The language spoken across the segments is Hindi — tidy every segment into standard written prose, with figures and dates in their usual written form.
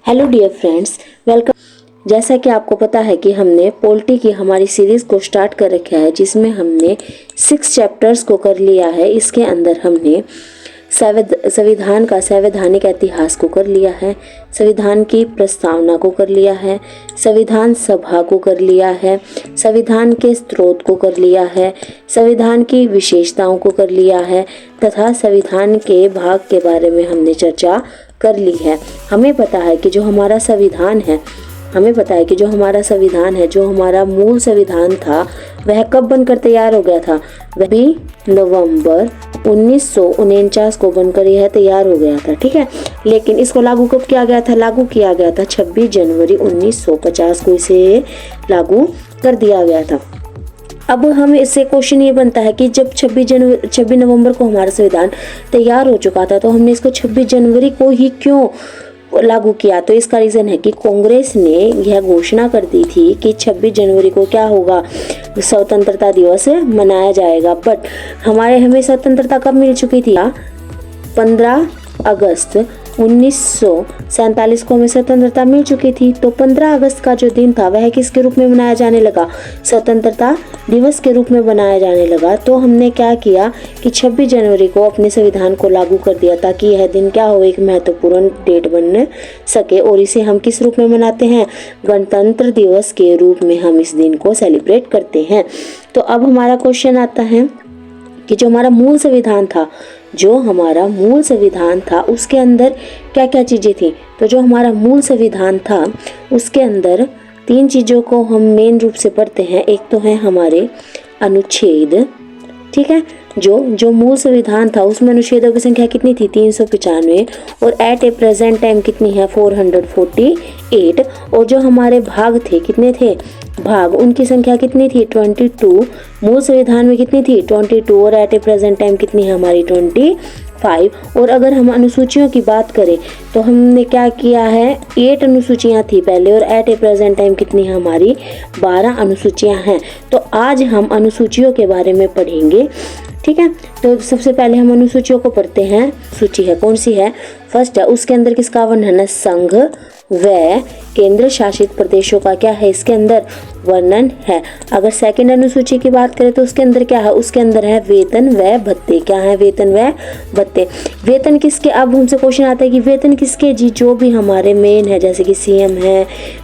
Hello dear friends, welcome. जैसा कि आपको पता है कि हमने पॉलिटी की हमारी सीरीज़ को स्टार्ट कर रखा है, जिसमें हमने 6 चैप्टर्स को कर लिया है। इसके अंदर हमने संविधान का संवैधानिक इतिहास को कर लिया है, संविधान की प्रस्तावना को कर लिया है, संविधान सभा को कर लिया है, संविधान के स्रोत को कर लिया है, संविधान की विशेषताओं को कर लिया है तथा संविधान के भाग के बारे में हमने चर्चा कर ली है। हमें पता है कि जो हमारा संविधान है, जो हमारा मूल संविधान था, वह कब बनकर तैयार हो गया था? वह भी नवंबर 1949 को बनकर यह तैयार हो गया था। ठीक है, लेकिन इसको लागू कब किया गया था? लागू किया गया था 26 जनवरी 1950 को इसे लागू कर दिया गया था। अब हमें इससे क्वेश्चन ये बनता है कि जब 26 नवंबर को हमारा संविधान तैयार हो चुका था, तो हमने इसको 26 जनवरी को ही क्यों लागू किया? तो इसका रीज़न है कि कांग्रेस ने यह घोषणा कर दी थी कि 26 जनवरी को क्या होगा, स्वतंत्रता दिवस मनाया जाएगा। बट हमें स्वतंत्रता कब मिल चुकी थी? 15 अगस्त 1947 को हमें स्वतंत्रता मिल चुकी थी। तो 15 अगस्त का जो दिन था वह किसके रूप में मनाया जाने लगा? स्वतंत्रता दिवस के रूप में मनाया जाने लगा। तो हमने क्या किया कि 26 जनवरी को अपने संविधान को लागू कर दिया, ताकि यह दिन क्या हो, एक महत्वपूर्ण डेट बन सके। और इसे हम किस रूप में मनाते हैं? गणतंत्र दिवस के रूप में हम इस दिन को सेलिब्रेट करते हैं। तो अब हमारा क्वेश्चन आता है कि जो हमारा मूल संविधान था उसके अंदर क्या क्या चीज़ें थी? तो जो हमारा मूल संविधान था उसके अंदर 3 चीज़ों को हम मेन रूप से पढ़ते हैं। एक तो है हमारे अनुच्छेद, ठीक है। जो मूल संविधान था उसमें अनुच्छेदों की संख्या कितनी थी? 395। और एट ए प्रेजेंट टाइम कितनी है? 448। और जो हमारे भाग थे, कितने थे भाग? उनकी संख्या कितनी थी? 22। मूल संविधान में कितनी थी? 22। और एट ए प्रेजेंट टाइम कितनी है हमारी? 25। और अगर हम अनुसूचियों की बात करें तो हमने क्या किया है? 8 अनुसूचियां थी पहले, और एट ए प्रेजेंट टाइम कितनी है हमारी? 12 अनुसूचियां हैं। तो आज हम अनुसूचियों के बारे में पढ़ेंगे, ठीक है। तो सबसे पहले हम अनुसूचियों को पढ़ते हैं। सूची है, कौन सी है? फर्स्ट है, उसके अंदर किसका वर्णन है? संघ व केंद्र शासित प्रदेशों का क्या है इसके अंदर? वर्णन है। अगर सेकंड अनुसूची की बात करें तो उसके अंदर क्या है? उसके अंदर है वेतन व भत्ते। क्या है? वेतन व भत्ते। वेतन किसके? अब हमसे क्वेश्चन आता है कि वेतन किसके? जी, जो भी हमारे मेन है, जैसे कि सीएम है,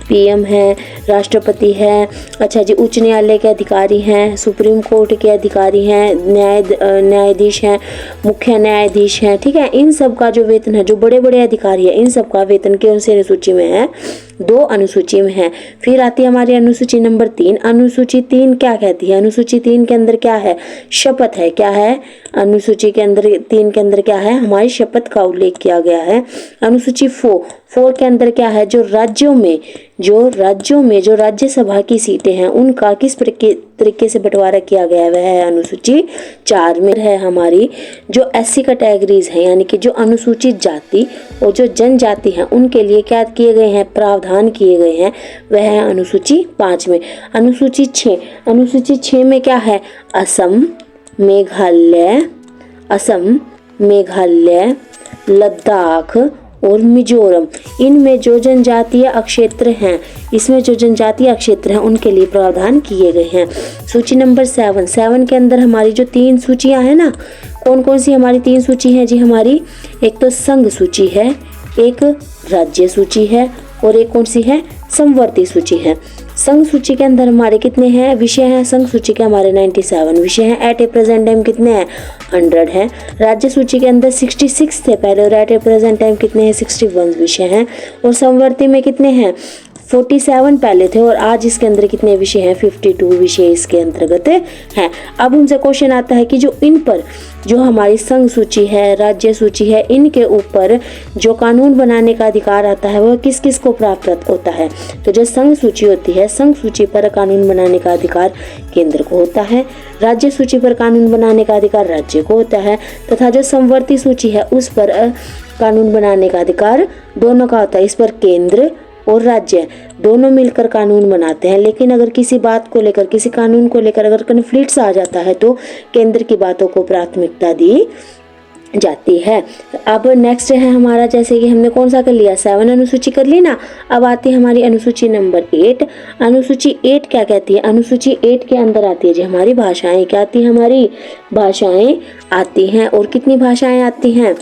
पीएम है, राष्ट्रपति है, अच्छा जी, उच्च न्यायालय के अधिकारी हैं, सुप्रीम कोर्ट के अधिकारी हैं, न्यायाधीश हैं, मुख्य न्यायाधीश हैं, ठीक है। इन सब का जो वेतन है, जो बड़े बड़े अधिकारी है, इन सब का वेतन कौन सी अनुसूची में है? 2 अनुसूची में है। फिर आती है हमारी अनुसूची नंबर 3। अनुसूची 3 क्या कहती है? अनुसूची 3 के अंदर क्या है? शपथ है। क्या है? अनुसूची के अंदर 3 के अंदर क्या है? हमारी शपथ का उल्लेख किया गया है। अनुसूची 4 के अंदर क्या है? जो राज्यों में जो राज्यसभा की सीटें हैं उनका किस तरीके से बंटवारा किया गया है, वह है अनुसूची 4 में है। हमारी जो एससी कैटेगरीज है, यानी कि जो अनुसूचित जाति और जो जनजाति है, उनके लिए क्या किए गए हैं? प्रावधान किए गए हैं, वह है अनुसूची 5 में। अनुसूची 6 में क्या है? असम, मेघालय, लद्दाख और मिजोरम। इनमें जो जनजातीय क्षेत्र हैं, उनके लिए प्रावधान किए गए हैं। सूची नंबर 7 के अंदर हमारी जो 3 सूचियां हैं ना, कौन कौन सी हमारी 3 सूची हैं जी? हमारी एक तो संघ सूची है, एक राज्य सूची है, और एक कौन सी है? समवर्ती सूची है। संघ सूची के अंदर हमारे कितने हैं विषय हैं? संघ सूची के हमारे 97 विषय हैं। एट ए प्रेजेंट टाइम कितने हैं? 100 हैं। राज्य सूची के अंदर 66 थे पहले, और एट ए प्रेजेंट टाइम कितने हैं? 61 विषय हैं। और समवर्ती में कितने हैं? 47 पहले थे, और आज इसके अंदर कितने विषय हैं? 52 विषय इसके अंतर्गत हैं। अब हमसे क्वेश्चन आता है कि जो इन पर, जो हमारी संघ सूची है, राज्य सूची है, इनके ऊपर जो कानून बनाने का अधिकार आता है वह किस किस को प्राप्त होता है? तो जो संघ सूची होती है, संघ सूची पर कानून बनाने का अधिकार केंद्र को होता है। राज्य सूची पर कानून बनाने का अधिकार राज्य को होता है, तथा जो समवर्ती सूची है उस पर कानून बनाने का अधिकार दोनों का होता है। इस पर केंद्र और राज्य दोनों मिलकर कानून बनाते हैं। लेकिन अगर किसी बात को लेकर, किसी कानून को लेकर अगर कन्फ्लिक्ट्स आ जाता है तो केंद्र की बातों को प्राथमिकता दी जाती है। अब नेक्स्ट है हमारा, जैसे कि हमने कौन सा कर लिया, 7 अनुसूची कर ली ना। अब आती है हमारी अनुसूची नंबर 8। अनुसूची 8 क्या कहती है, अनुसूची 8 के अंदर आती है जी हमारी भाषाएं। क्या आती है, हमारी भाषाएं आती हैं। और कितनी भाषाएं आती हैं,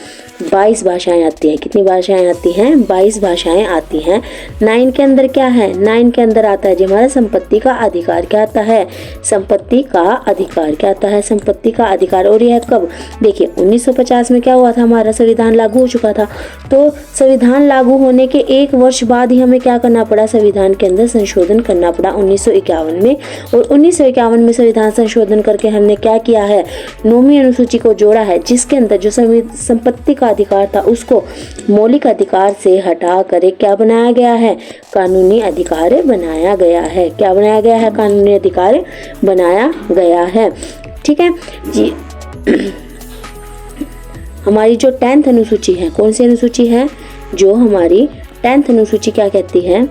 22 भाषाएं आती हैं। कितनी भाषाएं आती हैं, 22 भाषाएं आती हैं। 9 के अंदर क्या है, 9 के अंदर आता है जी हमारा संपत्ति का अधिकार। क्या आता है, संपत्ति का अधिकार। क्या आता है, संपत्ति का अधिकार। और यह कब, देखिए 1950 में क्या हुआ था, हमारा संविधान लागू हो चुका था। तो संविधान लागू होने के 1 वर्ष बाद ही हमें क्या करना पड़ा, संविधान के अंदर संशोधन करना पड़ा 1951 में। और 1951 में संविधान संशोधन करके हमने क्या किया है, 9वीं अनुसूची को जोड़ा है, जिसके अंदर जो संपत्ति का अधिकार था उसको मौलिक अधिकार से हटा कर क्या बनाया गया है, कानूनी अधिकार बनाया गया है। क्या बनाया गया है, कानूनी अधिकार बनाया गया है। ठीक है जी। हमारी जो 10th अनुसूची है, कौन सी अनुसूची है, जो हमारी 10th अनुसूची क्या कहती है,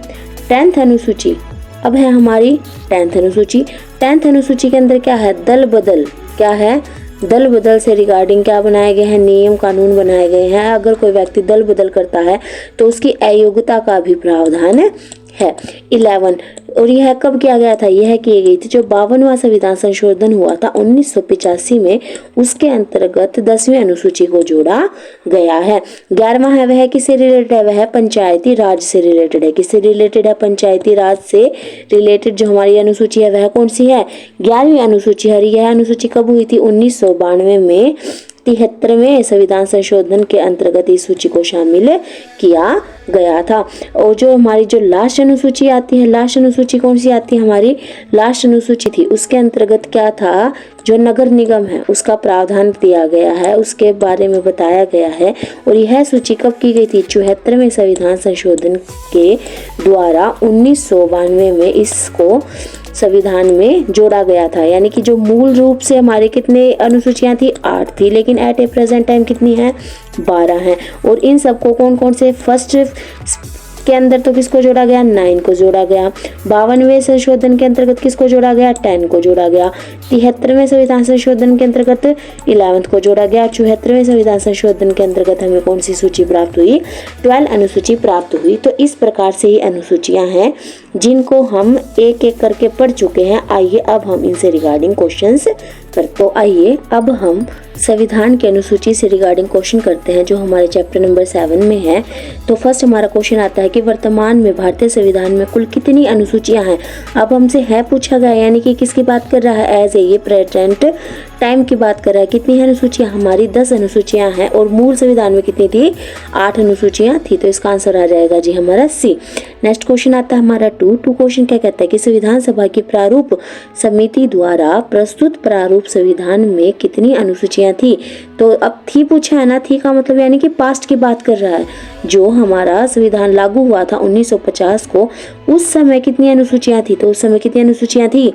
10th अनुसूची अब है हमारी 10th अनुसूची। 10th अनुसूची के अंदर क्या है, दल बदल। क्या है, दल बदल से रिगार्डिंग क्या बनाए गए हैं, नियम कानून बनाए गए हैं। अगर कोई व्यक्ति दल बदल करता है तो उसकी अयोग्यता का भी प्रावधान है। 11 और यह कब किया गया था, यह की गई थी जो 52वां संविधान संशोधन हुआ था 1985 में, उसके अंतर्गत 10वीं अनुसूची को जोड़ा गया है। 11वां है वह किससे रिलेटेड है, वह पंचायती राज से रिलेटेड है। किससे रिलेटेड है, पंचायती राज से रिलेटेड जो हमारी अनुसूची है वह कौन सी है, 11वीं अनुसूची है। यह अनुसूची कब हुई थी, 1992 में 73वें संविधान संशोधन के अंतर्गत इस सूची को शामिल किया गया था। और जो हमारी जो लास्ट अनुसूची आती है, लास्ट अनुसूची कौन सी आती है, हमारी लास्ट अनुसूची थी, उसके अंतर्गत क्या था, जो नगर निगम है उसका प्रावधान दिया गया है, उसके बारे में बताया गया है। और यह सूची कब की गई थी, 74वें संविधान संशोधन के द्वारा 1992 में इसको संविधान में जोड़ा गया था। यानी कि जो मूल रूप से हमारे कितने अनुसूचियां थी, 8 थी, लेकिन एट ए प्रेजेंट टाइम कितनी है, 12 हैं। और इन सबको कौन कौन से, फर्स्ट के अंदर तो किसको जोड़ा गया, 9 को जोड़ा गया। 52वें संशोधन के अंतर्गत किसको जोड़ा गया, 10 को जोड़ा गया। 73वें संविधान संशोधन के अंतर्गत 11 को जोड़ा गया। 74वें संविधान संशोधन के अंतर्गत हमें कौन सी सूची प्राप्त हुई, 12 अनुसूची प्राप्त हुई। तो इस प्रकार से ये अनुसूचियां हैं जिनको हम एक एक करके पढ़ चुके हैं। आइए अब हम इनसे रिगार्डिंग क्वेश्चंस करते। तो आइए अब हम संविधान की अनुसूची से रिगार्डिंग क्वेश्चन करते हैं जो हमारे चैप्टर नंबर 7 में है। तो फर्स्ट हमारा क्वेश्चन आता है कि वर्तमान में भारतीय संविधान में कुल कितनी अनुसूचियां हैं। अब हमसे है पूछा गया, यानी कि किसकी बात कर रहा है, एज ए ये प्रेजेंट टाइम की बात कर रहा है। कितनी है अनुसूचियां, हमारी 10 अनुसूचियां हैं। और मूल संविधान में कितनी थी, 8 अनुसूचियां थी। तो इसका आंसर आ जाएगा जी हमारा सी। नेक्स्ट क्वेश्चन आता है हमारा 2 क्वेश्चन क्या कहता है कि संविधान सभा की प्रारूप समिति द्वारा प्रस्तुत प्रारूप संविधान में कितनी अनुसूचियां थी। तो अब थी पूछा है ना, थी का मतलब यानी कि पास्ट की बात कर रहा है। जो हमारा संविधान लागू हुआ था 1950 को, उस समय कितनी अनुसूचियां थी, तो उस समय कितनी अनुसूचियां थी,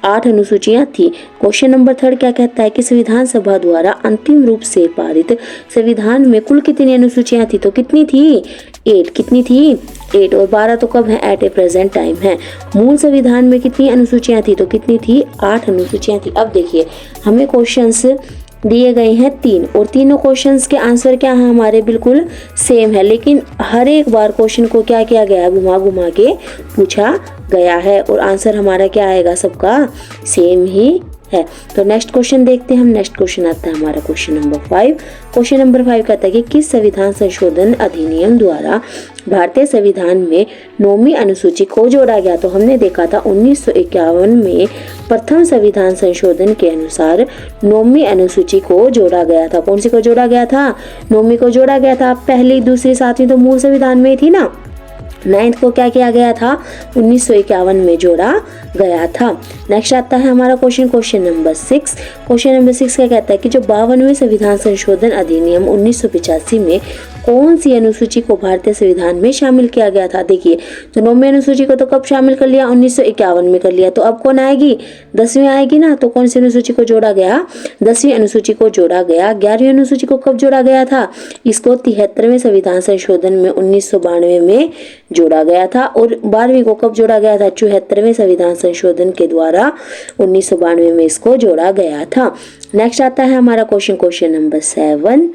8 अनुसूचियां थी। क्वेश्चन नंबर 3 क्या कहता है कि संविधान सभा द्वारा अंतिम रूप से पारित संविधान में कुल कितनी अनुसूचियां थी, तो कितनी थी, 8। कितनी थी, 8। और 12 तो कब है, एट ए प्रेजेंट टाइम है। मूल संविधान में कितनी अनुसूचियां थी, तो कितनी थी, 8 अनुसूचियां थी। अब देखिए हमें क्वेश्चंस दिए गए हैं 3 और तीनों क्वेश्चंस के आंसर क्या है, हमारे बिल्कुल सेम है। लेकिन हर एक बार क्वेश्चन को क्या किया गया, घुमा घुमा के पूछा गया है और आंसर हमारा क्या आएगा, सबका सेम ही है। तो नेक्स्ट क्वेश्चन देखते हैं हम। नेक्स्ट क्वेश्चन आता है हमारा क्वेश्चन नंबर 5। क्वेश्चन नंबर 5 कहता है कि किस संविधान संशोधन अधिनियम द्वारा भारतीय संविधान में 9वीं अनुसूची को जोड़ा गया। तो हमने देखा था 1951 में प्रथम संविधान संशोधन के अनुसार 9वीं अनुसूची को जोड़ा गया था। कौन सी को जोड़ा गया था, 9वीं को जोड़ा गया था। पहली, दूसरी, 7वीं तो मूल संविधान में थी ना। 9th को क्या किया गया था, 1951 में जोड़ा गया था। नेक्स्ट आता है हमारा क्वेश्चन नंबर 6। क्वेश्चन नंबर 6 क्या कहता है कि जो 52वें संविधान संशोधन अधिनियम 1985 में कौन सी अनुसूची को भारतीय संविधान में शामिल किया गया था? देखिए, तो 9वीं अनुसूची को तो कब शामिल कर लिया? 1951 में कर लिया। तो अब कौन आएगी? 10वीं आएगी ना। तो कौन सी अनुसूची को जोड़ा गया? 10वीं अनुसूची को जोड़ा गया। 11वीं अनुसूची को कब जोड़ा गया था? इसको 73वें संविधान संशोधन में 1992 में जोड़ा गया था। और 12वीं को कब जोड़ा गया था? 74वें संविधान संशोधन के द्वारा 1992 में इसको जोड़ा गया था। नेक्स्ट आता है हमारा question number 7।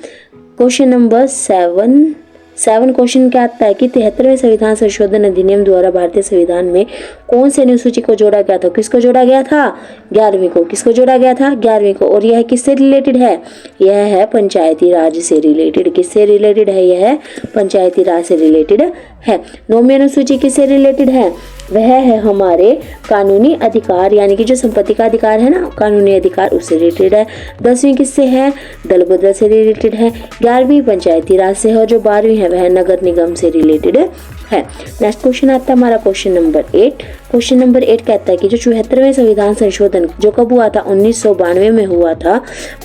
Question number 7 question क्या आता है कि 73वें संविधान संशोधन अधिनियम द्वारा भारतीय संविधान में कौन सी अनुसूची को जोड़ा गया था? किसको जोड़ा गया था? 11वीं को। किसको जोड़ा गया था? 11वीं को। और यह किससे रिलेटेड है? यह है पंचायती राज से रिलेटेड। किससे रिलेटेड है? यह पंचायती राज से रिलेटेड है। 9वीं अनुसूची किससे रिलेटेड है? वह है हमारे कानूनी अधिकार, यानी कि जो संपत्ति का अधिकार है ना, कानूनी अधिकार, उससे रिलेटेड है। 10वीं किससे है? दल बदल से रिलेटेड है। 11वीं पंचायती राज से है। और जो 12वीं है वह नगर निगम से रिलेटेड है। नेक्स्ट क्वेश्चन आता है हमारा क्वेश्चन नंबर 8। क्वेश्चन नंबर 8 कहता है कि जो 74वें संविधान संशोधन जो कब हुआ था? 1992 में हुआ था।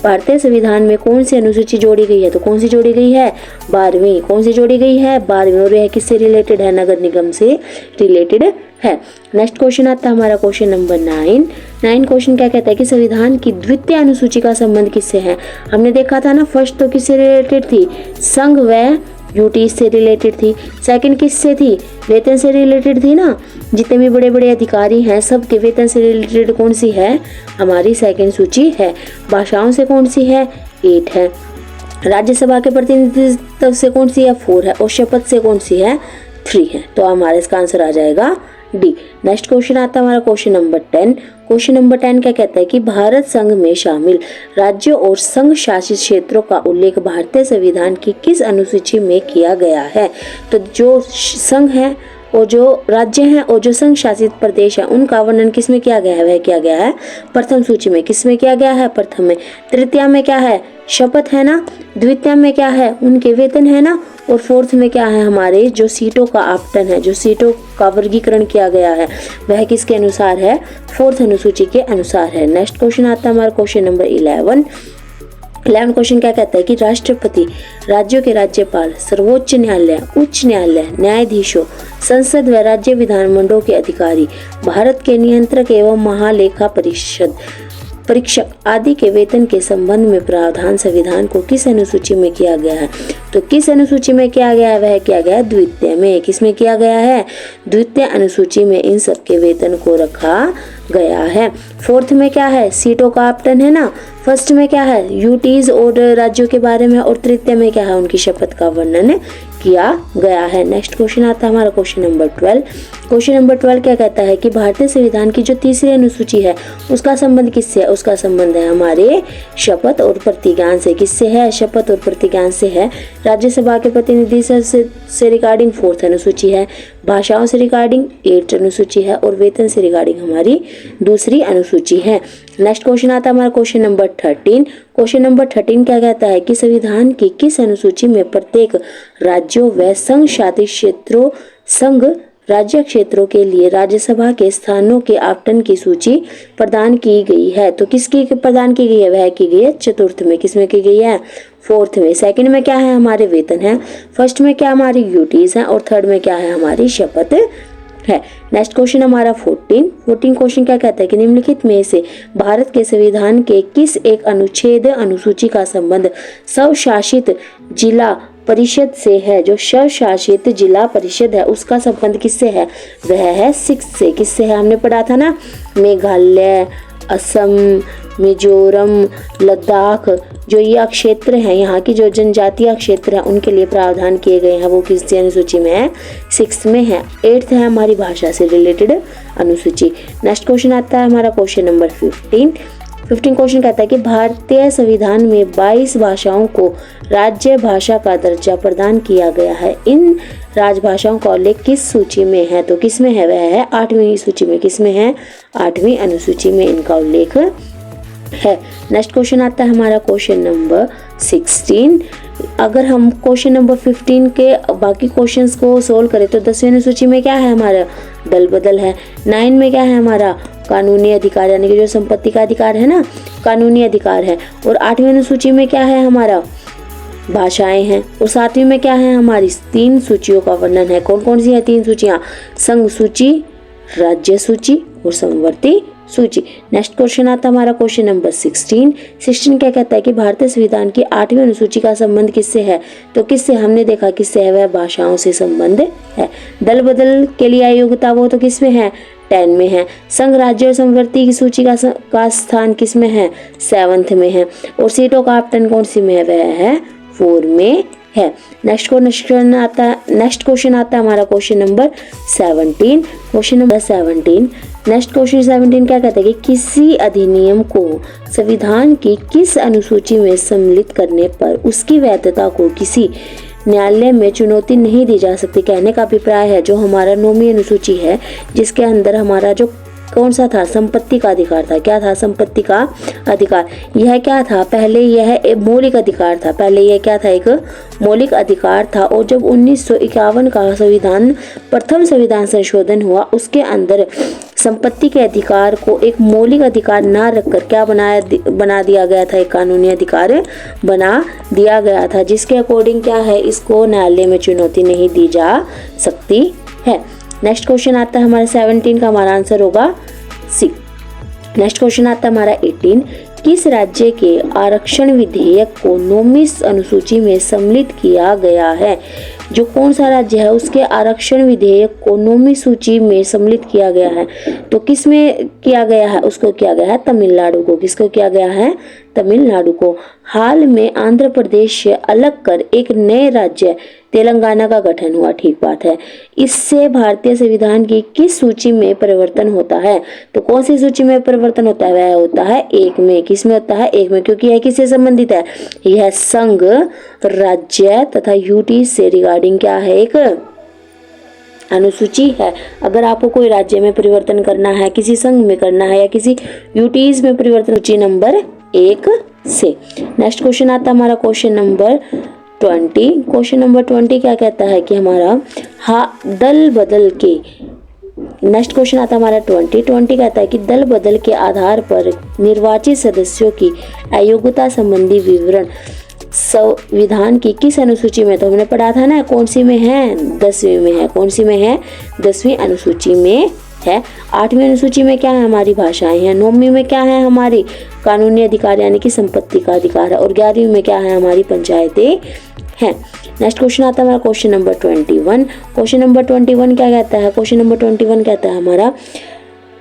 भारतीय संविधान में कौन सी अनुसूची जोड़ी गई है? तो कौन सी जोड़ी गई है? 12वीं। कौन सी जोड़ी गई है? 12वीं। और यह किससे रिलेटेड है? नगर निगम से रिलेटेड है। नेक्स्ट क्वेश्चन आता है हमारा क्वेश्चन नंबर 9 क्वेश्चन क्या कहता है कि संविधान की द्वितीय अनुसूची का संबंध किससे है? हमने देखा था ना, फर्स्ट तो किससे रिलेटेड थी? संघ व यूटी से रिलेटेड थी। सेकंड किससे थी? वेतन से रिलेटेड थी ना। जितने भी बड़े बड़े अधिकारी हैं सबके वेतन से रिलेटेड कौन सी है? हमारी सेकंड सूची है। भाषाओं से कौन सी है? 8 है। राज्यसभा के प्रतिनिधित्व से कौन सी है? 4 है। और शपथ से कौन सी है? 3 है। तो हमारा इसका आंसर आ जाएगा डी। नेक्स्ट क्वेश्चन आता है हमारा क्वेश्चन नंबर 10। क्वेश्चन नंबर 10 क्या कहता है कि भारत संघ में शामिल राज्यों और संघ शासित क्षेत्रों का उल्लेख भारतीय संविधान की किस अनुसूची में किया गया है? तो जो संघ है और जो राज्य हैं और जो संघ शासित प्रदेश है उनका वर्णन किस में किया गया है? वह किया गया है प्रथम सूची में। किस में किया गया है? प्रथम में। तृतीया में क्या है? शपथ है ना। द्वितीय में क्या है? उनके वेतन है ना। और फोर्थ में क्या है? हमारे जो सीटों का आवंटन है, जो सीटों का वर्गीकरण किया गया है, वह किसके अनुसार है? फोर्थ अनुसूची के अनुसार है। नेक्स्ट क्वेश्चन आता है हमारा क्वेश्चन नंबर 11 क्वेश्चन क्या कहता है कि राष्ट्रपति, राज्यों के राज्यपाल, सर्वोच्च न्यायालय, उच्च न्यायालय, न्यायाधीशों, संसद व राज्य विधानमंडलों के अधिकारी, भारत के नियंत्रक एवं महालेखा परीक्षक आदि के वेतन के संबंध में प्रावधान संविधान को किस अनुसूची में किया गया है? तो किस अनुसूची में किया गया है? वह किया गया है द्वितीय में। किस में किया गया है? द्वितीय अनुसूची में इन सब के वेतन को रखा गया है। फोर्थ में क्या है? सीटों का आवंटन है ना। फर्स्ट में क्या है? यूटीज और राज्यों के बारे में। और तृतीय में क्या है? उनकी शपथ का वर्णन किया गया है। नेक्स्ट क्वेश्चन आता है हमारा क्वेश्चन नंबर 12। क्वेश्चन नंबर 12 क्या कहता है कि भारतीय संविधान की जो तीसरी अनुसूची है उसका संबंध किससे है? उसका संबंध है हमारे शपथ और प्रतिज्ञान से। किससे है? शपथ और प्रतिज्ञान से है। राज्यसभा के प्रतिनिधि से रिगार्डिंग 4th अनुसूची है। भाषाओं से रिगार्डिंग 8th अनुसूची है। और वेतन से रिगार्डिंग हमारी दूसरी अनुसूची है। नेक्स्ट क्वेश्चन आता है हमारा क्वेश्चन नंबर 13। क्वेश्चन नंबर 13 क्या कहता है कि संविधान की किस अनुसूची में प्रत्येक राज्यों व संघ शासित क्षेत्रों, संघ राज्य क्षेत्रों के लिए राज्यसभा के स्थानों के आवंटन की सूची प्रदान की गई है? तो किसकी प्रदान की गई है? वह की गई है चतुर्थ में। किसमें की गई है? 4th में। सेकंड में क्या है? हमारे वेतन है। फर्स्ट में क्या हमारी ड्यूटीज है। और थर्ड में क्या है? हमारी शपथ है। नेक्स्ट क्वेश्चन हमारा 14 क्वेश्चन क्या कहता है कि निम्नलिखित में से भारत के संविधान के किस एक अनुच्छेद अनुसूची का संबंध स्वशासित जिला परिषद से है? जो स्वशासित जिला परिषद है उसका संबंध किससे है? वह है 6 से। किससे है? हमने पढ़ा था ना, मेघालय, असम, मिजोरम, लद्दाख, जो ये क्षेत्र हैं, यहाँ की जो जनजातीय क्षेत्र हैं उनके लिए प्रावधान किए गए हैं। वो किस अनुसूची में है? 6 में है। 8th है हमारी भाषा से रिलेटेड अनुसूची। नेक्स्ट क्वेश्चन आता है हमारा क्वेश्चन नंबर 15 क्वेश्चन कहता है कि भारतीय संविधान में 22 भाषाओं को राज्य भाषा का दर्जा प्रदान किया गया है। इन राजभाषाओं का उल्लेख किस सूची में है? तो किस में है? वह है 8वीं सूची में। किस में है? 8वीं अनुसूची में इनका उल्लेख है। नेक्स्ट क्वेश्चन आता है हमारा क्वेश्चन नंबर 16। अगर हम क्वेश्चन नंबर 15 के बाकी क्वेश्चंस को सोल्व करें तो 10वीं अनुसूची में क्या है? हमारा दल बदल है। 9 में क्या है? हमारा कानूनी अधिकार, यानी कि जो संपत्ति का अधिकार है ना, कानूनी अधिकार है। और 8वीं अनुसूची में क्या है? हमारा भाषाएं हैं। और 7वीं में क्या है, हमारी 3 सूचियों का वर्णन है। कौन कौन सी है 3 सूचियां, संघ सूची, राज्य सूची और समवर्ती सूची। नेक्स्ट क्वेश्चन आता है हमारा क्वेश्चन नंबर 16 क्या कहता है कि भारतीय संविधान की 8वीं अनुसूची का संबंध किससे है, तो किससे, हमने देखा किससे है, वह भाषाओं से संबंध है। दल बदल के लिए अयोग्यता वो तो किसमें है, 10 में है। संघ, राज्य और समवर्ती की सूची का स्थान किसमें है, 7th में है। और सीटों का आवंटन कौन सी में है, वह है 4 में है। नेक्स्ट क्वेश्चन आता है हमारा क्वेश्चन नंबर 17। नेक्स्ट क्वेश्चन 17 क्या कहता है कि किसी अधिनियम को संविधान की किस अनुसूची में सम्मिलित करने पर उसकी वैधता को किसी न्यायालय में चुनौती नहीं दी जा सकती। कहने का अभिप्राय है जो हमारा 9वीं अनुसूची है, जिसके अंदर हमारा जो कौन सा था, संपत्ति का अधिकार था। क्या था, संपत्ति का अधिकार। यह क्या था, पहले यह एक मौलिक अधिकार था, पहले यह क्या था, एक मौलिक अधिकार था। और जब 1951 का प्रथम संविधान संशोधन हुआ, उसके अंदर संपत्ति के अधिकार को एक मौलिक अधिकार ना रखकर क्या बना दिया गया था, एक कानूनी अधिकार बना दिया गया था, जिसके अकॉर्डिंग क्या है, इसको न्यायालय में चुनौती नहीं दी जा सकती है। नेक्स्ट क्वेश्चन आता है हमारा 17 का, हमारा आंसर होगा सी। नेक्स्ट क्वेश्चन आता है हमारा 18, किस राज्य के आरक्षण विधेयक को 9वीं अनुसूची में सम्मिलित किया गया है। जो कौन सा राज्य है उसके आरक्षण विधेयक को 9वीं सूची में सम्मिलित किया गया है, तो किस में किया गया है, उसको किया गया है तमिलनाडु को। किसको किया गया है, तमिलनाडु को। हाल में आंध्र प्रदेश से अलग कर एक नए राज्य तेलंगाना का गठन हुआ, ठीक बात है। इससे भारतीय संविधान की किस सूची में परिवर्तन होता है, तो कौन सी सूची में परिवर्तन होता है, वह होता है 1 में। किस में होता है, 1 में, क्योंकि यह किससे संबंधित है, यह संघ, राज्य तथा यूटी से रिगार्डिंग क्या है, एक अनुसूची है। अगर आपको कोई राज्य में परिवर्तन करना है, किसी संघ में करना है या किसी यूटीज में परिवर्तन, सूची नंबर 1 से। नेक्स्ट क्वेश्चन आता है हमारा क्वेश्चन नंबर 20। क्वेश्चन नंबर 20 क्या कहता है कि हमारा दल बदल के, नेक्स्ट क्वेश्चन आता है हमारा 20 कहता है कि दल बदल के आधार पर निर्वाचित सदस्यों की अयोग्यता संबंधी विवरण संविधान की किस अनुसूची में, तो हमने पढ़ा था ना, कौन सी में है, 10वीं में है। कौन सी में है, 10वीं अनुसूची में है। 8वीं अनुसूची में क्या है, हमारी भाषाएं हैं। 9वीं में क्या है, हमारी कानूनी अधिकार यानी कि संपत्ति का अधिकार है। और 11वीं में क्या है, हमारी पंचायतें हैं। नेक्स्ट क्वेश्चन आता है हमारा क्वेश्चन नंबर 21। क्वेश्चन नंबर 21 क्या कहता है, क्वेश्चन नंबर 21 कहता है हमारा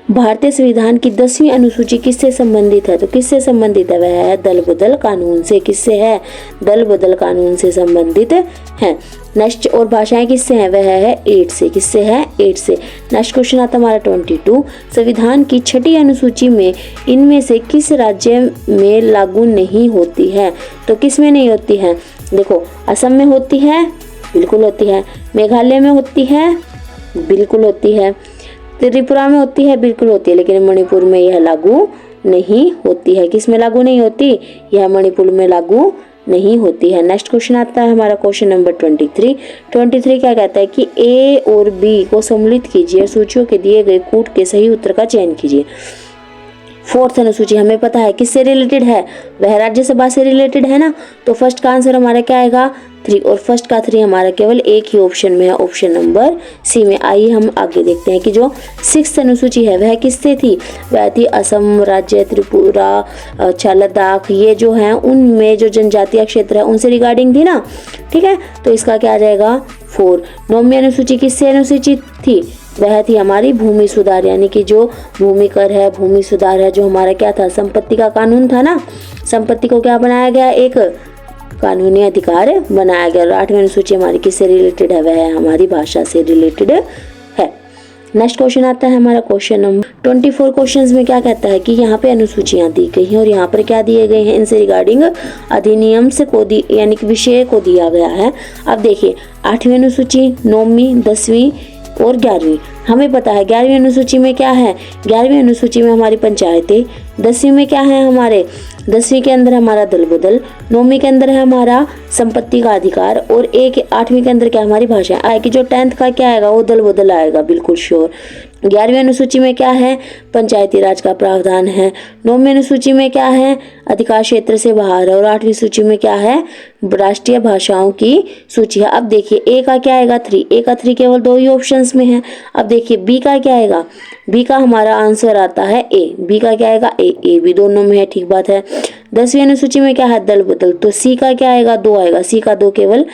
भारतीय संविधान की 10वीं अनुसूची किससे संबंधित है, तो किससे संबंधित है, वह है दल बदल कानून से। किससे है, दल बदल कानून से संबंधित है। नेक्स्ट, और भाषाएं किससे हैं, वह है 8 से। किससे है, 8 से। नेक्स्ट क्वेश्चन आता है हमारा 22, संविधान की 6ठी अनुसूची में इनमें से किस राज्य में लागू नहीं होती है, तो किस में नहीं होती है, देखो असम में होती है, बिल्कुल होती है। मेघालय में होती है, बिल्कुल होती है। त्रिपुरा में होती है, बिल्कुल होती है। लेकिन मणिपुर में यह लागू नहीं होती है। किस में लागू नहीं होती, यह मणिपुर में लागू नहीं होती है। नेक्स्ट क्वेश्चन आता है हमारा क्वेश्चन नंबर 23 क्या कहता है कि ए और बी को सम्मिलित कीजिए, सूचियों के दिए गए कूट के सही उत्तर का चयन कीजिए। 4th अनुसूची हमें पता है किससे रिलेटेड है, वह राज्यसभा से रिलेटेड है ना, तो फर्स्ट का आंसर हमारा क्या आएगा, 3। और फर्स्ट का 3 हमारा केवल एक ही ऑप्शन में है, ऑप्शन नंबर सी में। आइए हम आगे देखते हैं कि जो 6th अनुसूची है वह किससे थी, वह थी असम राज्य, त्रिपुरा, लद्दाख, ये जो हैं उनमें जो जनजातीय क्षेत्र है उनसे रिगार्डिंग थी ना, ठीक है। तो इसका क्या आ जाएगा 4। 9वीं अनुसूची किससे अनुसूची थी, वह थी हमारी भूमि सुधार, यानी कि जो भूमि कर है, भूमि सुधार है, जो हमारा क्या था, संपत्ति का कानून था ना, संपत्ति को क्या बनाया गया, एक कानूनी अधिकार बनाया गया। और 8वीं अनुसूची हमारी किससे रिलेटेड है, वह है हमारी भाषा से रिलेटेड है। नेक्स्ट क्वेश्चन आता है हमारा क्वेश्चन नंबर 24। क्वेश्चंस में क्या कहता है कि यहाँ पे अनुसूचियां दी गई हैं और यहाँ पर क्या दिए गए हैं, इनसे रिगार्डिंग अधिनियम से को यानी कि विषय को दिया गया है। अब देखिए 8वीं अनुसूची, 9वीं, 10वीं और 11वीं, हमें पता है 11वीं अनुसूची में क्या है, 11वीं अनुसूची में हमारी पंचायतें, 10वीं में क्या है हमारे, 10वीं के अंदर हमारा दल बदल, 9वीं के अंदर है हमारा संपत्ति का अधिकार, और 8वीं के अंदर क्या हमारी भाषा आएगी। जो 10th का क्या आएगा, वो दल बदल आएगा, बिल्कुल श्योर। 11वीं अनुसूची में क्या है, पंचायती राज का प्रावधान है। 9वीं अनुसूची में क्या है, अधिकार क्षेत्र से बाहर है। और 8वीं सूची में क्या है, राष्ट्रीय भाषाओं की सूची है। अब देखिए ए का क्या आएगा, 3। ए का 3 केवल 2 ही ऑप्शंस में है। अब देखिए बी का क्या आएगा, बी का हमारा आंसर आता है ए। बी का क्या आएगा, ए। ए भी दोनों में है, ठीक बात है। 10वीं अनुसूची में क्या है, दल बदल, तो सी का क्या आएगा, 2 आएगा। सी का 2 केवल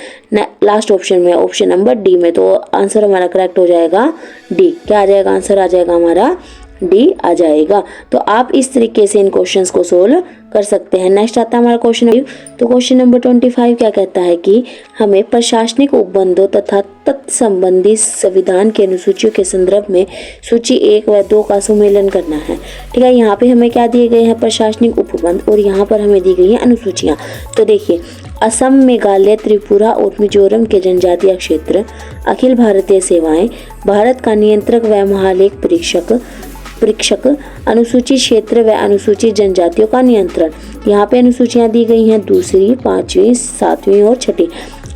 लास्ट ऑप्शन में, ऑप्शन नंबर डी में। तो आंसर हमारा करेक्ट हो जाएगा डी। क्या आ जाएगा, आंसर आ जाएगा हमारा डी आ जाएगा। तो आप इस तरीके से इन क्वेश्चंस को सोल्व कर सकते हैं। नेक्स्ट आता है हमारा क्वेश्चन। तो क्वेश्चन नंबर 25 क्या कहता है कि हमें प्रशासनिक उपबंधों तथा तत्संबंधी संविधान के अनुसूचियों के संदर्भ में सूची 1 व 2 का सुमेलन करना है। ठीक है, यहाँ पे हमें क्या दिए गए हैं, प्रशासनिक उपबंध, और यहाँ पर हमें दी गई है अनुसूचियाँ। तो देखिए, असम, मेघालय, त्रिपुरा और मिजोरम के जनजातीय क्षेत्र, अखिल भारतीय सेवाएं, भारत का नियंत्रक व महालेख परीक्षक, अनुसूचित क्षेत्र व अनुसूचित जनजातियों का नियंत्रण। यहाँ पे अनुसूचियाँ दी गई हैं 2री, 5वीं, 7वीं और 6ठी।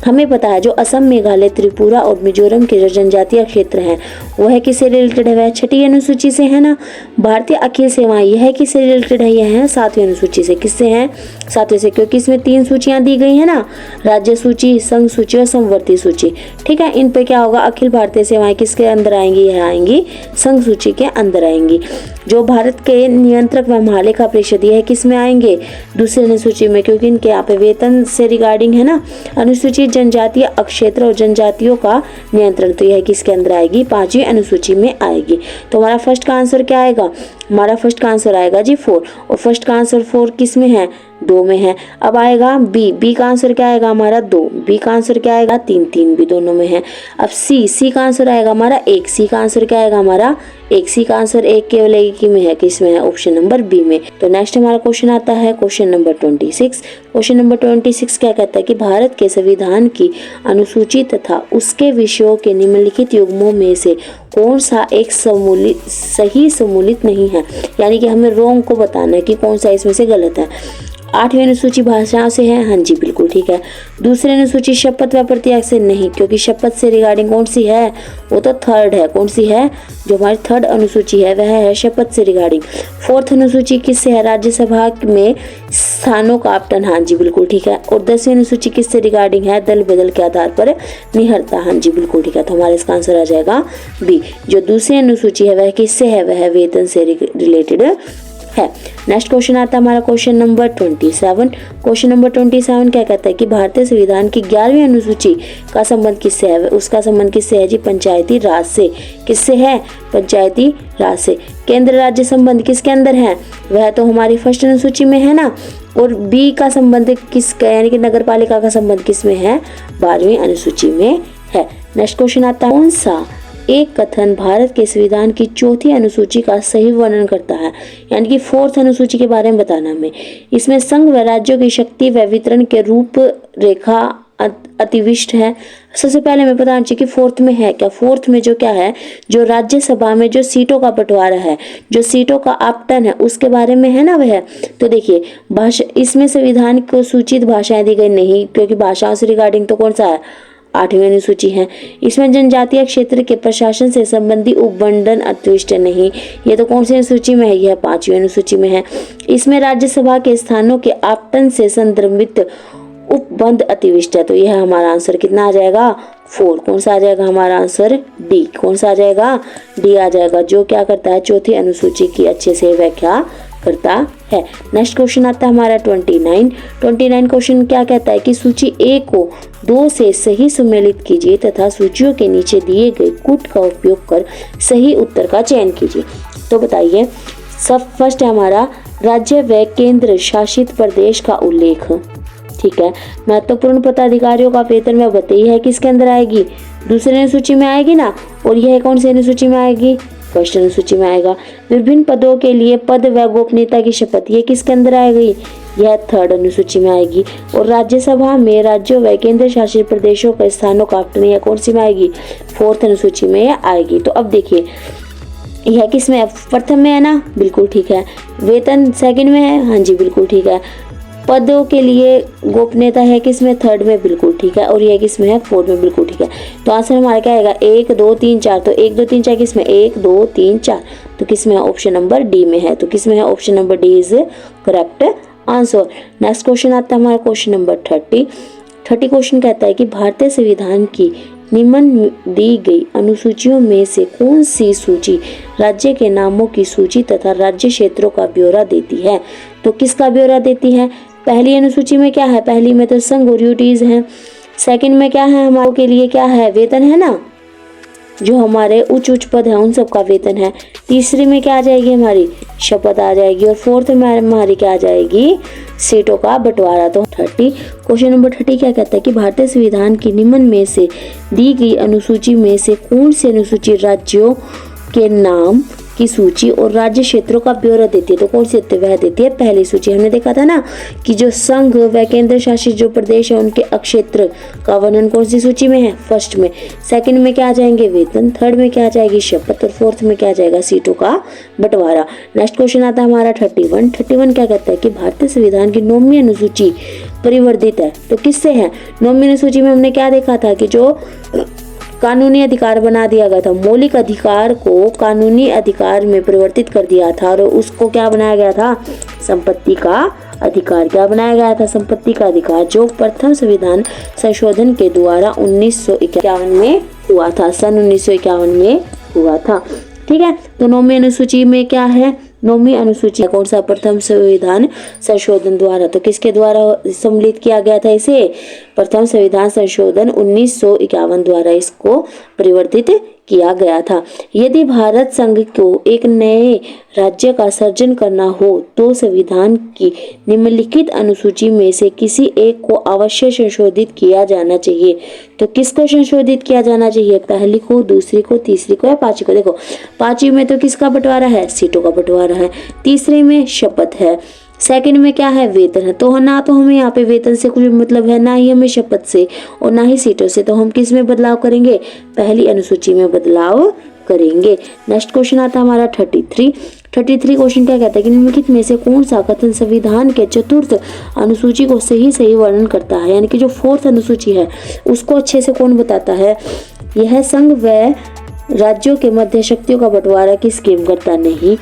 हमें पता है जो असम, मेघालय, त्रिपुरा और मिजोरम के जो जनजातीय क्षेत्र हैं वह किससे रिलेटेड है, वह 6ठी अनुसूची से है ना। भारतीय अखिल सेवाएं यह किससे रिलेटेड है, यह है 7वीं अनुसूची से। किससे है, 7वीं से, क्योंकि इसमें 3 सूचियां दी गई है ना, राज्य सूची, संघ सूची और समवर्ती सूची। ठीक है, इन पे क्या होगा, अखिल भारतीय सेवाएं किसके अंदर आएंगी, यह आएंगी संघ सूची के अंदर आएंगी। जो भारत के नियंत्रक व महालेखा परिषद यह किस में आएंगे, दूसरी अनुसूची में, क्योंकि इनके यहाँ पे वेतन से रिगार्डिंग है ना। अनुसूचित जनजातीय अक्षेत्र और जनजातियों का नियंत्रण, तो यह किसके अंदर आएगी, 5वीं अनुसूची में आएगी। तो हमारा फर्स्ट का आंसर क्या आएगा, हमारा फर्स्ट का आंसर आएगा जी 4। और फर्स्ट का आंसर 4 किस में है, 2 में है। अब आएगा बी, बी का आंसर क्या आएगा हमारा 2। बी का आंसर क्या आएगा 3, 3 भी दोनों में है। अब सी, सी का आंसर आएगा हमारा 1। सी का आंसर क्या आएगा हमारा 1। सी का आंसर 1 केवल एक ही में है, किसमें है, ऑप्शन नंबर बी में। तो नेक्स्ट हमारा क्वेश्चन आता है क्वेश्चन नंबर 26। क्वेश्चन नंबर 26 क्या कहता है कि भारत के संविधान की अनुसूची तथा उसके विषयों के निम्नलिखित युग्मों में से कौन सा एक सही सम्मिलित नहीं है, यानी कि हमें रॉन्ग को बताना है कि कौन सा इसमें से गलत है। 8वीं अनुसूची भाषाओं से है, हाँ जी बिल्कुल ठीक है। दूसरी अनुसूची शपथ व प्रत्याग से नहीं, क्योंकि शपथ से रिगार्डिंग कौन सी है, वो तो 3rd है। कौन सी है, जो हमारी 3rd अनुसूची है वह है शपथ से रिगार्डिंग। 4th अनुसूची किससे है, राज्यसभा में स्थानों का आवंटन, हाँ जी बिल्कुल ठीक है। और 10वीं अनुसूची किससे रिगार्डिंग है, दल बदल के आधार पर निहरता, हाँ जी बिल्कुल ठीक है। तो हमारा इसका आंसर आ जाएगा बी। जो दूसरी अनुसूची है वह किससे है, वह वेतन से रिलेटेड है। नेक्स्ट क्वेश्चन आता है हमारा क्वेश्चन नंबर 27। क्वेश्चन नंबर 27 क्या कहता है कि भारतीय संविधान की 11वीं अनुसूची का संबंध किससे है, उसका संबंध किससे है जी, पंचायती राज से। किससे है, पंचायती राज से। केंद्र राज्य संबंध किसके अंदर है, वह तो हमारी फर्स्ट अनुसूची में है ना। और बी का संबंध किसका, यानी कि नगर पालिका का संबंध किस में है, 12वीं अनुसूची में है। नेक्स्ट क्वेश्चन आता है, कौन सा एक कथन भारत के संविधान की 4थी अनुसूची का सही वर्णन करता है, यानी कि 4th अनुसूची के बारे में बताना हमें। इसमें संघ व राज्यों की शक्ति व वितरण के रूप रेखा अतिविष्ट है। सबसे पहले हमें पता होना चाहिए कि 4th में है क्या। 4th में जो क्या है, जो राज्यसभा में जो सीटों का बंटवारा है, जो सीटों का आवंटन है, उसके बारे में है ना वह। तो देखिए भाषा, इसमें संविधान को सूचित भाषाएं दी गई नहीं, क्योंकि भाषाओं से रिगार्डिंग तो कौन सा है, 8वीं अनुसूची है। इसमें जनजातीय क्षेत्र के प्रशासन से संबंधी उपबंधन अतिविष्ट नहीं, ये तो कौन सी अनुसूची में है, यह 5वीं अनुसूची में है। इसमें राज्यसभा के स्थानों के आवंटन से संदर्भित उपबंध अतिविष्ट है, तो यह हमारा आंसर कितना आ जाएगा 4। कौन सा आ जाएगा हमारा आंसर डी। कौन सा आ जाएगा, डी आ जाएगा, जो क्या करता है, 4थी अनुसूची की अच्छे से व्याख्या करता है। नेक्स्ट क्वेश्चन आता है हमारा 29 क्वेश्चन क्या कहता है कि सूची ए को 2 से सही सम्मिलित कीजिए तथा सूचियों के नीचे दिए गए कूट का उपयोग कर सही उत्तर का चयन कीजिए। तो बताइए, सब फर्स्ट है हमारा राज्य व केंद्र शासित प्रदेश का उल्लेख। ठीक है, महत्वपूर्ण पदाधिकारियों का वेतन व भत्ते है किसके अंदर आएगी, दूसरे अनुसूची में आएगी ना। और यह कौन सी अनुसूची में आएगी, फर्स्ट अनुसूची में आएगा। विभिन्न पदों के लिए पद व गोपनीयता की शपथ ये किसके अंदर आएगी, यह 3rd अनुसूची में आएगी। और राज्यसभा में राज्यों व केंद्र शासित प्रदेशों के स्थानों का आवंटन यह कौन सी में आएगी, 4th अनुसूची में आएगी। तो अब देखिए यह किस में है, प्रथम में है ना, बिल्कुल ठीक है। वेतन 2nd में है, हाँ जी बिल्कुल ठीक है। पदों के लिए गोपनीयता है किसमें, थर्ड में, बिल्कुल ठीक है। और ये किसमें है, फोर्थ में, बिल्कुल ठीक है। तो आंसर हमारा क्या आएगा, 1 2 3 4। तो 1 2 3 4 किसमें, 1 2 3 4, तो किसमें है, ऑप्शन नंबर डी में है। तो किसमें है, option number D is correct answer. Next question आता है हमारा क्वेश्चन नंबर 30 क्वेश्चन कहता है कि भारतीय संविधान की निम्न दी गई अनुसूचियों में से कौन सी सूची राज्य के नामों की सूची तथा राज्य क्षेत्रों का ब्यौरा देती है। तो किसका ब्यौरा देती है, पहली अनुसूची में क्या है, पहली में तो संघ और ड्यूटीज हैं। सेकंड में क्या है, हमारे के लिए क्या है, वेतन है ना, जो हमारे उच्च पद है उन सब का वेतन है। तीसरी में क्या आ जाएगी, हमारी शपथ आ जाएगी। और फोर्थ में हमारी क्या आ जाएगी, सीटों का बंटवारा। तो 30 क्वेश्चन नंबर 30 क्या कहता है कि भारतीय संविधान की निम्न में से दी गई अनुसूची में से कौन सी अनुसूची राज्यों के नाम की सूची और राज्य क्षेत्रों का ब्यौरा देती है। तो कौन सी वह देती है, पहली सूची। हमने देखा था ना कि जो संघ व केंद्र शासित जो प्रदेश है उनके अक्षेत्र का वर्णन कौन सी सूची में है, फर्स्ट में। सेकंड में क्या आ जाएंगे, वेतन। थर्ड में क्या आ जाएगी, शपथ। और फोर्थ में क्या आ जाएगा, सीटों का बंटवारा। नेक्स्ट क्वेश्चन आता है हमारा 31 क्या कहता है कि भारतीय संविधान की 9वीं अनुसूची परिवर्तित है। तो किससे है, 9वीं अनुसूची में हमने क्या देखा था कि जो कानूनी अधिकार बना दिया गया था, मौलिक अधिकार को कानूनी अधिकार में परिवर्तित कर दिया था और उसको क्या बनाया गया था, संपत्ति का अधिकार। क्या बनाया गया था, संपत्ति का अधिकार, जो प्रथम संविधान संशोधन के द्वारा 1951 में हुआ था, सन 1951 में हुआ था। ठीक है, तो 9वीं अनुसूची में क्या है, 9वीं अनुसूची कौन सा, प्रथम संविधान संशोधन द्वारा। तो किसके द्वारा सम्मिलित किया गया था इसे, प्रथम संविधान संशोधन 1951 द्वारा इसको परिवर्तित किया गया था। यदि भारत संघ को एक नए राज्य का सर्जन करना हो तो संविधान की निम्नलिखित अनुसूची में से किसी एक को अवश्य संशोधित किया जाना चाहिए। तो किसको संशोधित किया जाना चाहिए, पहली को, दूसरी को, तीसरी को या पांचवी को। देखो पांचवी में तो किसका बंटवारा है, सीटों का बंटवारा है। तीसरे में शपथ है। सेकंड में क्या है, वेतन है। तो ना तो हमें यहाँ पे वेतन से कुछ मतलब है, ना ही हमें शपथ से और ना ही सीटों से। तो हम किस में बदलाव करेंगे, पहली अनुसूची में बदलाव करेंगे। नेक्स्ट क्वेश्चन आता है हमारा 33 क्वेश्चन क्या कहता है कि निम्नलिखित में से कौन सा कथन संविधान के चतुर्थ अनुसूची को सही वर्णन करता है, यानी कि जो फोर्थ अनुसूची है उसको अच्छे से कौन बताता है। यह संघ व राज्यों के मध्य शक्तियों का बंटवारा की स्कीम करता नहीं,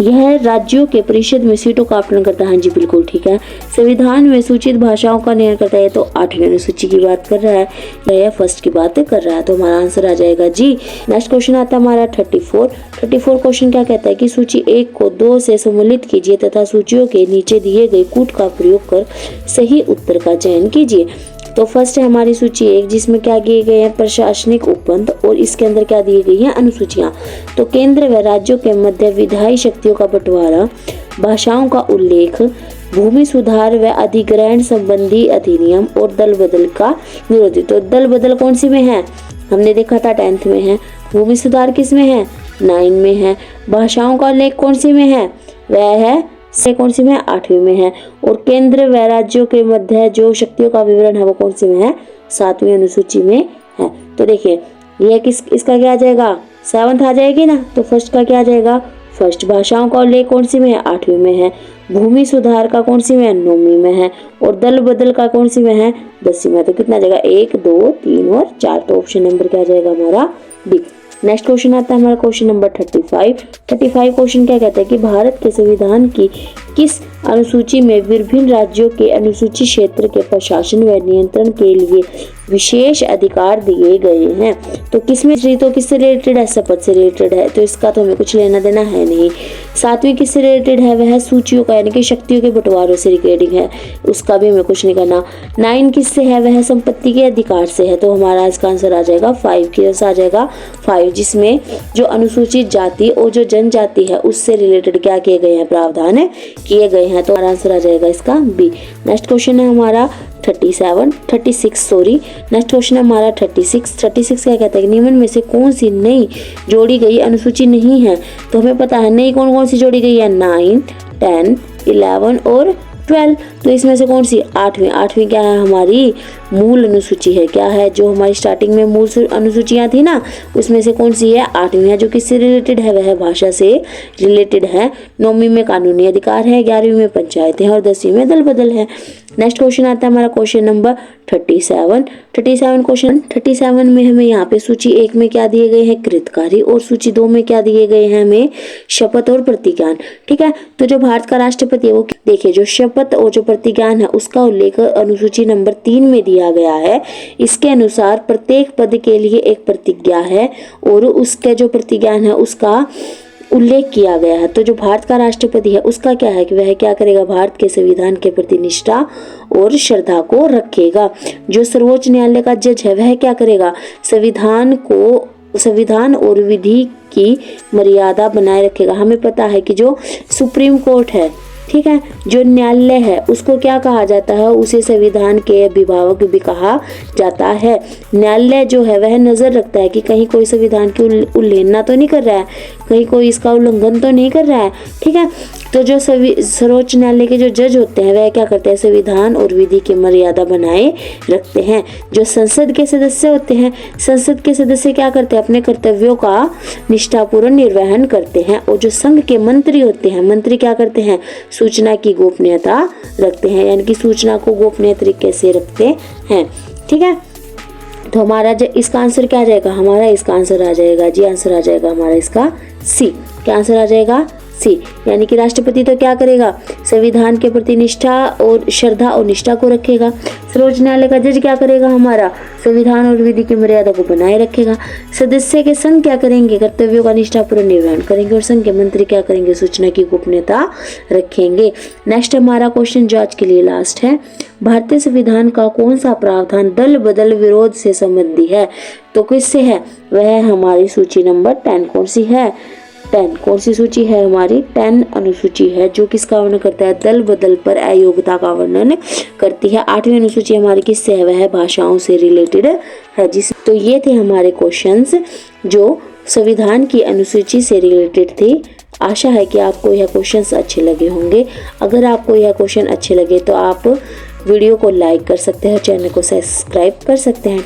यह राज्यों के परिषद में सीटों का आवंटन करता है। हाँ जी बिल्कुल ठीक है। संविधान में सूचित भाषाओं का निर्णय करता है, तो 8वीं अनुसूची की बात कर रहा है या फर्स्ट की बात कर रहा है। तो हमारा आंसर आ जाएगा जी। नेक्स्ट क्वेश्चन आता है हमारा 34 क्वेश्चन क्या कहता है कि सूची 1 को 2 से सम्मिलित कीजिए तथा सूचियों के नीचे दिए गए कूट का प्रयोग कर सही उत्तर का चयन कीजिए। तो फर्स्ट है हमारी सूची 1 जिसमें क्या किए गए हैं, प्रशासनिक उपबंध, और इसके अंदर क्या दी गई हैं, अनुसूचियां। तो केंद्र व राज्यों के मध्य विधायी शक्तियों का बंटवारा, भाषाओं का उल्लेख, भूमि सुधार व अधिग्रहण संबंधी अधिनियम और दल बदल का विरोध। तो दल बदल कौन सी में है, हमने देखा था 10th में है। भूमि सुधार किस में है, 9 में है। भाषाओं का उल्लेख कौन सी में है, वह है से कौन सी में है, 8वीं में है। और केंद्र व राज्यों के मध्य जो शक्तियों का विवरण है वो कौन सी में है, 7वीं अनुसूची में है। तो देखिए यह इसका क्या आ जाएगा, 7th आ जाएगी ना। तो फर्स्ट का क्या आ जाएगा, फर्स्ट। भाषाओं का उल्लेख कौन सी में है, 8वीं में है। भूमि सुधार का कौन सी में है, 9वीं में है। और दल बदल का कौन सी में है, 10वीं में। तो कितना आ जाएगा, 1 2 3 और 4। तो ऑप्शन नंबर क्या आ जाएगा हमारा, डी। नेक्स्ट क्वेश्चन आता है हमारा क्वेश्चन नंबर 35 क्वेश्चन क्या कहता है कि भारत के संविधान की किस अनुसूची में विभिन्न राज्यों के अनुसूची क्षेत्र के प्रशासन व नियंत्रण के लिए विशेष अधिकार दिए गए हैं। तो किसमें, तो किससे रिलेटेड है, शपथ से रिलेटेड है। तो इसका तो हमें कुछ लेना देना है नहीं। 7वीं किससे रिलेटेड है, वह सूचियों का यानी कि शक्तियों के बंटवारों से रिलेटेड है, उसका भी हमें कुछ नहीं करना। 9 किससे है, वह संपत्ति के अधिकार से है। तो हमारा इसका आंसर आ जाएगा 5 की आ जाएगा 5, जिसमें जो अनुसूचित जाति और जो जनजाति है उससे रिलेटेड क्या किए गए हैं, प्रावधान किए गए हैं। तो हमारा आंसर आ जाएगा इसका बी। नेक्स्ट क्वेश्चन है हमारा 36 नेक्स्ट क्वेश्चन है हमारा 36 क्या कहता है कि निम्न में से कौन सी नई जोड़ी गई अनुसूची नहीं है। तो हमें पता है नई कौन कौन सी जोड़ी गई है, 9 10 11 और 12। तो इसमें से कौन सी? 8वीं क्या है? हमारी मूल अनुसूची है। क्या है? जो हमारी स्टार्टिंग में मूल अनुसूचियां थी ना, उसमें से कौन सी है? 8वीं है। जो किससे रिलेटेड है? वह भाषा से रिलेटेड है। 9वीं में कानूनी अधिकार है, 11वीं में पंचायतें हैं और 10वीं में दल बदल है। नेक्स्ट क्वेश्चन आता है हमारा क्वेश्चन नंबर 37 क्वेश्चन 37 में हमें यहाँ पे सूची 1 में क्या दिए गए हैं? कृतकारी, और सूची 2 में क्या दिए गए हैं हमें? शपथ और प्रतिज्ञान। ठीक है, तो जो भारत का राष्ट्रपति है वो देखिए, जो शपथ और जो प्रतिज्ञान है उसका उल्लेख अनुसूची नंबर 3 में दिया गया है। इसके अनुसार प्रत्येक पद के लिए एक प्रतिज्ञा है और उसका जो प्रतिज्ञान है उसका उल्लेख किया गया है। तो जो भारत का राष्ट्रपति है उसका क्या है कि वह क्या करेगा? भारत के संविधान के प्रति निष्ठा और श्रद्धा को रखेगा। जो सर्वोच्च न्यायालय का जज है वह क्या करेगा? संविधान और विधि की मर्यादा बनाए रखेगा। हमें पता है कि जो सुप्रीम कोर्ट है, ठीक है, जो न्यायालय है उसको क्या कहा जाता है? उसे संविधान के अभिभावक भी कहा जाता है। न्यायालय जो है वह नजर रखता है कि कहीं कोई संविधान की उल्लंघना तो नहीं कर रहा है, कहीं कोई इसका उल्लंघन तो नहीं कर रहा है। ठीक है, तो जो सर्वोच्च न्यायालय के जो जज होते हैं वह क्या करते हैं? संविधान और विधि की मर्यादा बनाए रखते हैं। जो संसद के सदस्य होते हैं, संसद के सदस्य क्या करते हैं? अपने कर्तव्यों का निष्ठापूर्वक निर्वहन करते हैं। और जो संघ के मंत्री होते हैं, मंत्री क्या करते हैं? सूचना की गोपनीयता रखते हैं, यानी कि सूचना को गोपनीय तरीके से रखते हैं। ठीक है, तो हमारा जो इसका आंसर क्या आ जाएगा? हमारा इसका आंसर आ जाएगा जी, आंसर आ जाएगा हमारा इसका सी। क्या आंसर आ जाएगा? सी। यानी कि राष्ट्रपति तो क्या करेगा? संविधान के प्रति निष्ठा और श्रद्धा और निष्ठा को रखेगा। सर्वोच्च न्यायालय का जज क्या करेगा? हमारा संविधान और विधि की मर्यादा को बनाए रखेगा। सदस्य के संघ क्या करेंगे? कर्तव्यों का निष्ठापूर्वक निर्वहन करेंगे। और संघ के मंत्री क्या करेंगे? सूचना की गोपनीयता रखेंगे। नेक्स्ट हमारा क्वेश्चन जो आज के लिए लास्ट है, भारतीय संविधान का कौन सा प्रावधान दल बदल विरोध से संबंधी है? तो किससे है? वह हमारी सूची नंबर 10 कौन सी है? 10 कौन सी सूची है? हमारी 10 अनुसूची है, जो किसका वर्णन करता है? दल बदल पर अयोग्यता का वर्णन करती है। 8वीं अनुसूची हमारी किससे है? वह भाषाओं से रिलेटेड है। तो ये थे हमारे क्वेश्चंस जो संविधान की अनुसूची से रिलेटेड थे। आशा है कि आपको यह क्वेश्चंस अच्छे लगे होंगे। अगर आपको यह क्वेश्चन अच्छे लगे तो आप वीडियो को लाइक कर सकते हैं, चैनल को सब्सक्राइब कर सकते हैं।